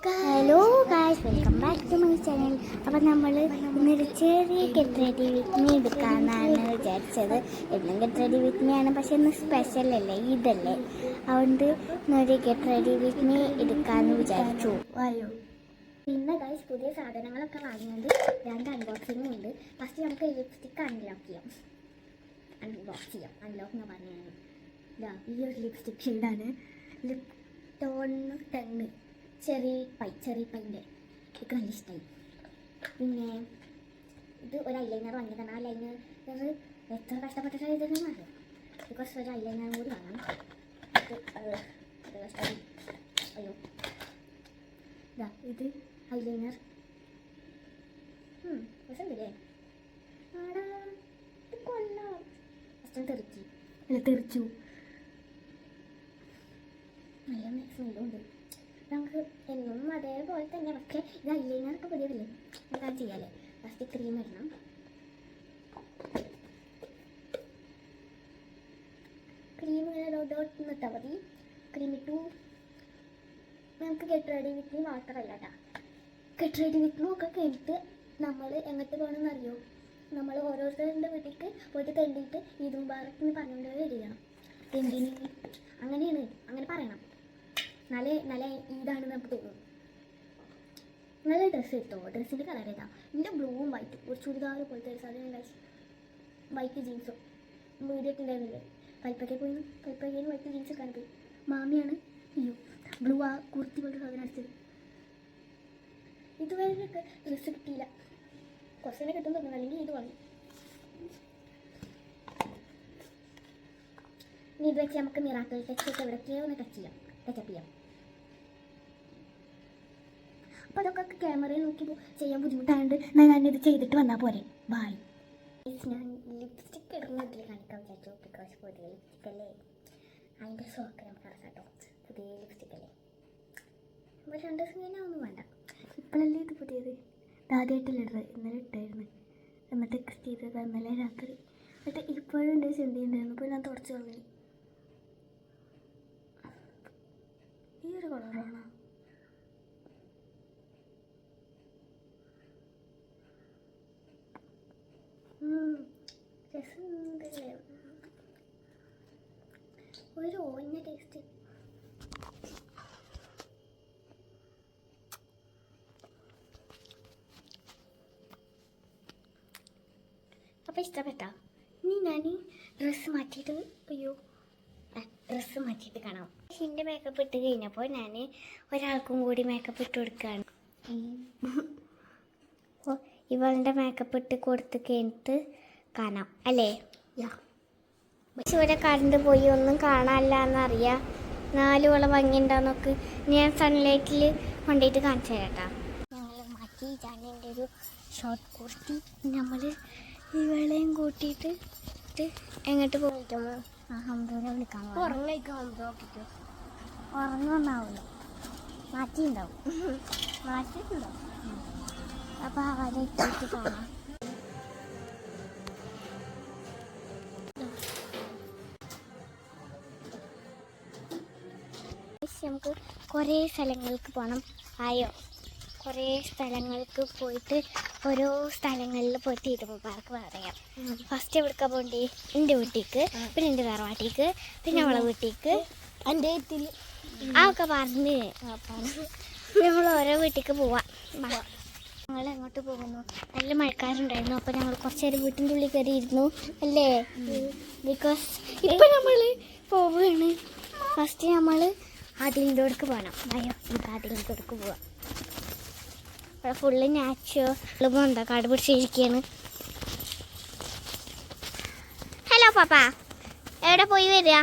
Hello guys, welcome back to my channel. അപ്പം നമ്മൾ ഇന്നൊരു ചെറിയ ഗെറ്റ് റെഡി വിത്ത് മീ എടുക്കാമെന്നാണ് വിചാരിച്ചത്. എന്നും ഗെറ്റ് റെഡി വിത്ത് മീ ആണ്, പക്ഷെ ഇന്ന് സ്പെഷ്യൽ അല്ലേ, ഇതല്ലേ. അതുകൊണ്ട് ഇന്നൊരു ഗെറ്റ് റെഡി വിത്ത് മീ എടുക്കാമെന്ന് വിചാരിച്ചു. വായോ. പിന്നെ ഗായ്സ്, പുതിയ സാധനങ്ങളൊക്കെ വാങ്ങിയത് 2 അൺബോക്സിങ്ങും ഉണ്ട്. ഫസ്റ്റ് നമുക്ക് ലിപ്സ്റ്റിക്ക് അൺലോക്ക് ചെയ്യാം. അൺലോക്ക് എന്ന് പറഞ്ഞാൽ ഈ ഒരു ലിപ്സ്റ്റിക് ഷെയ്ഡാണ്. ലിപ് ടോൺ 10 ചെറി പൈൻ്റെ എനിക്ക് നല്ല ഇഷ്ടമായി. പിന്നെ ഇത് ഒരു ഐലൈനർ വാങ്ങിയതാണ്. ആ ലൈനർ എത്ര കഷ്ടപ്പെട്ടിട്ട് എഴുതുന്നതെന്ന് അറിയാം. ബിക്കോസ് ഒരു ഐലൈനറും കൂടി വാങ്ങണം. കഷ്ടം. അയ്യോ, ഇതാ ഇത് ഐലൈനർ. രസമുണ്ടല്ലേ? ആടാ, ഇത് കൊള്ളാം. കഷ്ടം തെറിച്ചു. നല്ല സ്മെല്ലുണ്ട്. നമുക്ക് എന്നും അതേപോലെ തന്നെ, പക്ഷേ ഇത് ഐലൈനറൊക്കെ പുതിയതല്ലേ, എന്താ ചെയ്യാല്ലേ. ഫസ്റ്റ് ക്രീം ഇടണം. ക്രീം ഇങ്ങനെ ഡോട്ട് ഇട്ടാൽ മതി. ക്രീം ഇട്ടു. നമുക്ക് get ready with me water അല്ല കേട്ടോ. ഗെറ്റ് റെഡി വിത്ത് മീ ഒക്കെ കഴിഞ്ഞിട്ട് നമ്മൾ എങ്ങോട്ട് പോകണമെന്ന് അറിയോ? നമ്മൾ ഓരോരുത്തരുടെ വീട്ടിലേക്ക് പോയിട്ട് തെണ്ടിയിട്ട് ഈദ് മുബാറക്ക് എന്ന് പറഞ്ഞുകൊണ്ട് വരികയാണ്. എന്തിന് അങ്ങനെയാണ്, അങ്ങനെ പറയണം. നല്ല ഇതാണെന്ന് നമുക്ക് തോന്നും. നല്ല ഡ്രസ്സ് എടുത്തോ. ഡ്രസ്സിൻ്റെ കളർ ഏതാ? എൻ്റെ ബ്ലൂവും വൈറ്റും, ഒരു ചുരിദാർ പോലത്തെ ഒരു സാധനം കഴിച്ചു. വൈറ്റ് ജീൻസും വീഡിയോട്ടുണ്ടായിരുന്നില്ലേ? കൽപ്പകയിൽ വൈറ്റ് ജീൻസ് എടുക്കാൻ പോയി. മാമിയാണ് അയ്യോ ബ്ലൂ ആ കുർത്തി പോലത്തെ സാധനം അടിച്ചത്. ഇതുവരെ ഡ്രസ്സ് കിട്ടിയില്ല. കുറച്ചെന്നെ കിട്ടും തോന്നുന്നു, അല്ലെങ്കിൽ ഇത് വാങ്ങി. ഇനി ഇത് വെച്ച് നമുക്ക് മിറാക്കിൾ ടെക്സ്റ്റ് എവിടേക്കോ ഒന്ന് ടച്ചപ്പ് ചെയ്യാം. അപ്പോൾ അതൊക്കെ ക്യാമറയിൽ നോക്കി ചെയ്യാൻ ബുദ്ധിമുട്ടായതുകൊണ്ട് ഞാനിത് ചെയ്തിട്ട് വന്നാൽ പോരെ. ബായ്. ഞാൻ ലിപ്സ്റ്റിക്ക് ഇടുന്നതിൽ കാണിക്കാൻ വിചാരിച്ചു. ബിക്കോസ് പുതിയ ലിപ്സ്റ്റിക് അല്ലേ, അതിൻ്റെ ഷോക്ക് നമുക്ക് അറിയാം. പുതിയ ലിപ്സ്റ്റിക് അല്ലേ, പക്ഷെ 2 ദിവസം കഴിഞ്ഞാൽ ഒന്നും വേണ്ട. ഇപ്പോഴല്ലേ ഇത് പുതിയത്. ആദ്യമായിട്ടല്ലേ ഇന്നലെ ഇട്ടായിരുന്നു. എന്നിട്ട് ടെക്സ്റ്റ് ചെയ്തത് ഇന്നലെ രാത്രി. എന്നിട്ട് ഇപ്പോഴും എൻ്റെ ചിന്തയുണ്ടായിരുന്നു. ഇപ്പോൾ ഞാൻ തുടച്ച് കളഞ്ഞു. ഈ ഒരു കളറാണോ? രസമുണ്ടല്ലേ, ഒരു ഓഞ്ഞ ടേസ്റ്റ്. അപ്പോൾ ഇഷ്ടപ്പെട്ടോ? ഇനി ഞാൻ ഡ്രസ്സ് മാറ്റിയിട്ട് കാണാം. എൻ്റെ മേക്കപ്പ് ഇട്ട് കഴിഞ്ഞപ്പോൾ ഞാൻ ഒരാൾക്കും കൂടി മേക്കപ്പ് ഇട്ട് കൊടുക്കുകയാണ്. ഇവളുടെ മേക്കപ്പ് ഇട്ട് കൊടുത്ത് കഴിഞ്ഞിട്ട് കാണാം അല്ലേ? പക്ഷെ ഇവിടെ കറണ്ട് പോയി, ഒന്നും കാണാനില്ല എന്നറിയാം. 4 വള ഭംഗിയുണ്ടാന്നൊക്കെ ഞാൻ സൺലൈറ്റിൽ കൊണ്ടുപോയിട്ട് കാണിച്ചു തരാട്ടാ. ഞങ്ങൾ മാറ്റി. ജാനിൻ്റെ ഒരു ഷോർട്ട് കുർത്തി നമ്മൾ ഇവളെയും കൂട്ടിയിട്ട് എങ്ങോട്ട് പോയിട്ടോ? ഹംദൂനെ വിളിക്കാൻ ഉറങ്ങുന്നാവുമല്ലോ. മാറ്റിയിട്ടുണ്ടാവും. അപ്പോൾ അവരെ ഇട്ടിട്ട് കാണാം. നമുക്ക് കുറേ സ്ഥലങ്ങൾക്ക് പോകണം. കുറേ സ്ഥലങ്ങൾക്ക് പോയിട്ട് ഓരോ സ്ഥലങ്ങളിൽ പോയിട്ട് ഈദ് മുബാറക്ക് പറയാം. ഫസ്റ്റ് എവിടേക്കാണ് പോകണ്ടേ? എൻ്റെ വീട്ടിലേക്ക്, പിന്നെ എൻ്റെ തറവാട്ടിലേക്ക്, പിന്നെ അവളെ വീട്ടിലേക്ക്, എൻ്റെ വീട്ടിൽ ഒക്കെ പറഞ്ഞ് നമ്മൾ ഓരോ വീട്ടിലേക്ക് പോവാം. ഞങ്ങൾ എങ്ങോട്ട് പോകുന്നു? നല്ല മഴക്കാരുണ്ടായിരുന്നു. അപ്പോൾ ഞങ്ങൾ കുറച്ച് നേരം വീട്ടിൻ്റെ ഉള്ളിൽ കയറിയിരുന്നു അല്ലേ? ബിക്കോസ് ഇപ്പം നമ്മൾ പോവുകയാണ്. ഫസ്റ്റ് നമ്മൾ അതിലിൻ്റെ അടുക്ക് പോകണം. നമുക്ക് അതിലിൻ്റെ അടുക്ക് പോവാം. അവിടെ ഫുള്ള് നാച്ചുറൽ കാട് പിടിച്ചിരിക്കുകയാണ്. ഹലോ പാപ്പ, എവിടെ പോയി വരിക?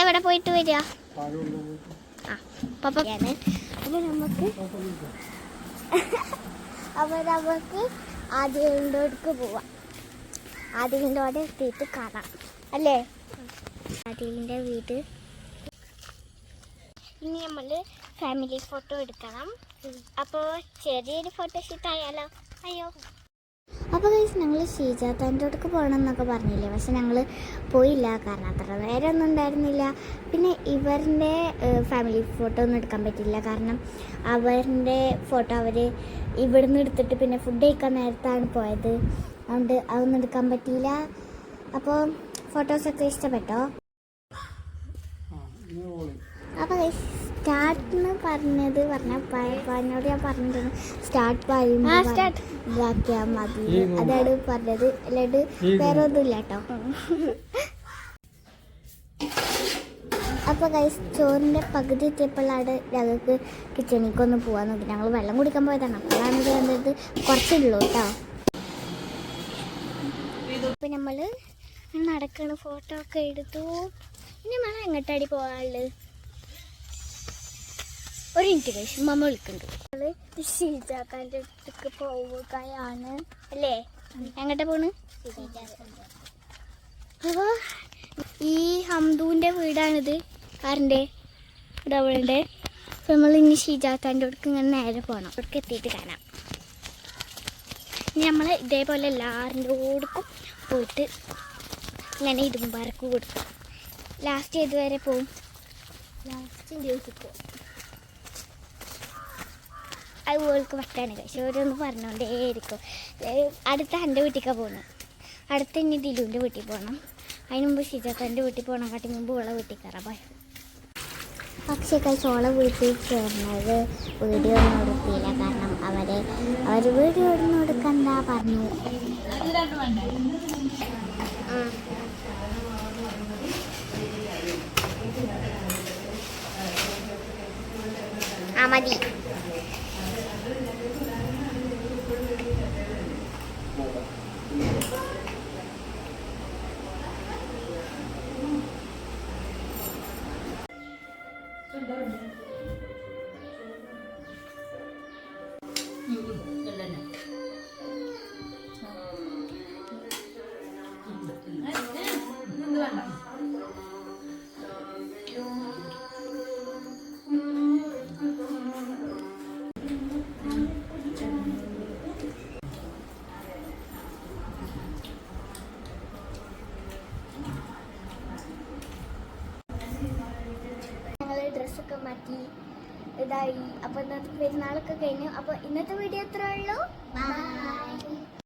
എവിടെ പോയിട്ട് വരിക? പാപ്പയാണ്. അപ്പോൾ നമുക്ക് അതിലിൻ്റെ അടുക്ക് പോവാം. അതിലിൻ്റെ അവിടെ എത്തിയിട്ട് കാണാം അല്ലേ? അതിലിൻ്റെ വീട്. ഇനി നമ്മൾ ഫാമിലി ഫോട്ടോ എടുക്കണം. അപ്പോൾ ചെറിയൊരു ഫോട്ടോഷൂട്ട് ആയാലോ? അയ്യോ, അപ്പോൾ ഗൈസ് ഞങ്ങൾ ഷീജാത്താൻ്റെ അടുക്ക് പോകണം എന്നൊക്കെ പറഞ്ഞില്ലേ, പക്ഷെ ഞങ്ങൾ പോയില്ല. കാരണം അത്ര നേരമൊന്നും ഉണ്ടായിരുന്നില്ല. പിന്നെ ഇവരുടെ ഫാമിലി ഫോട്ടോ ഒന്നും എടുക്കാൻ പറ്റില്ല. കാരണം അവരുടെ ഫോട്ടോ അവർ ഇവിടുന്ന് എടുത്തിട്ട് പിന്നെ ഫുഡ് കഴിക്കാൻ നേരത്താണ് പോയത്. അതുകൊണ്ട് അതൊന്നും എടുക്കാൻ പറ്റിയില്ല. അപ്പോൾ ഫോട്ടോസൊക്കെ ഇഷ്ടപ്പെട്ടോ? അപ്പോൾ സ്റ്റാർട്ടെന്ന് പറഞ്ഞോട് ഞാൻ പറഞ്ഞിട്ടുണ്ട് സ്റ്റാർട്ട് പറയുമ്പോൾ ഇതാക്കിയാൽ മതി. അതാണ് പറഞ്ഞത്, അല്ലാണ്ട് വേറെ ഒന്നുമില്ല കേട്ടോ. അപ്പോൾ ഗൈസ് ചോറിൻ്റെ പകുതി എത്തിയപ്പോഴാണ് ഞങ്ങൾക്ക് കിച്ചണിക്കൊന്ന് പോകാൻ നോക്കി. ഞങ്ങൾ വെള്ളം കുടിക്കാൻ പോയതാണ്. അപ്പോഴാണ് ഇത് കണ്ടത് കുറച്ചുള്ളൂ കേട്ടോ. അപ്പോൾ നമ്മൾ നടക്കണ ഫോട്ടോ ഒക്കെ എടുത്തു. ഇനി നമ്മൾ എങ്ങോട്ടാടി പോകാനുള്ളത്? ഒരു മിനിറ്റ് കഴിച്ചു മമ്മ വിളിക്കുന്നുണ്ട്. നമ്മൾ ഷീജാക്കാൻ്റെ അടുത്തേക്ക് പോവുകയാണ് അല്ലേ? എങ്ങോട്ടാ പോണ്? അപ്പോൾ ഈ ഹംദൂൻ്റെ വീടാണിത്. ആറിൻ്റെ ഇവിടെ അവളുടെ. അപ്പോൾ നമ്മൾ ഇനി ഷീജാക്കാൻ്റെ അടുക്ക് ഇങ്ങനെ നേരെ പോകണം. അവിടേക്ക് എത്തിയിട്ട് കാണാം. ഇനി നമ്മൾ ഇതേപോലെ എല്ലാവരുടെ കൂടെക്കും പോയിട്ട് ഇങ്ങനെ ഇരുമ്പറക്ക് കൊടുക്കും. ലാസ്റ്റ് ഏതുവരെ പോവും? ലാസ്റ്റ് ദിവസത്തിൽ അതുപോലേക്ക് പറ്റാണ് കഴിച്ചു. ഓരോന്ന് പറഞ്ഞുകൊണ്ടേയിരിക്കും. അടുത്ത എൻ്റെ വീട്ടിലേക്കാണ് പോകുന്നത്. അടുത്ത ഇനി ദിലുവിൻ്റെ വീട്ടിൽ പോകണം. അതിന് മുമ്പ് ഷിജാത്താൻ്റെ വീട്ടിൽ പോകണം. കാട്ടി മുമ്പ് ഉള്ള വീട്ടിൽ കയറാൻ പോയി. പക്ഷേ കഴിച്ചോള വീട്ടിൽ ചേർന്നത് വീഡിയോ ഒന്നും എടുത്തില്ല. കാരണം അവർ വീഡിയോ ഒന്നും എടുക്കണ്ട പറഞ്ഞു. ആ മതി. ഡ്രസ്സൊക്കെ മാറ്റി ഇതായി. അപ്പോൾ ഇന്നത്തെ പെരുന്നാളൊക്കെ കഴിഞ്ഞു. അപ്പോൾ ഇന്നത്തെ വീഡിയോ എത്ര ഉള്ളൂ. ബൈ.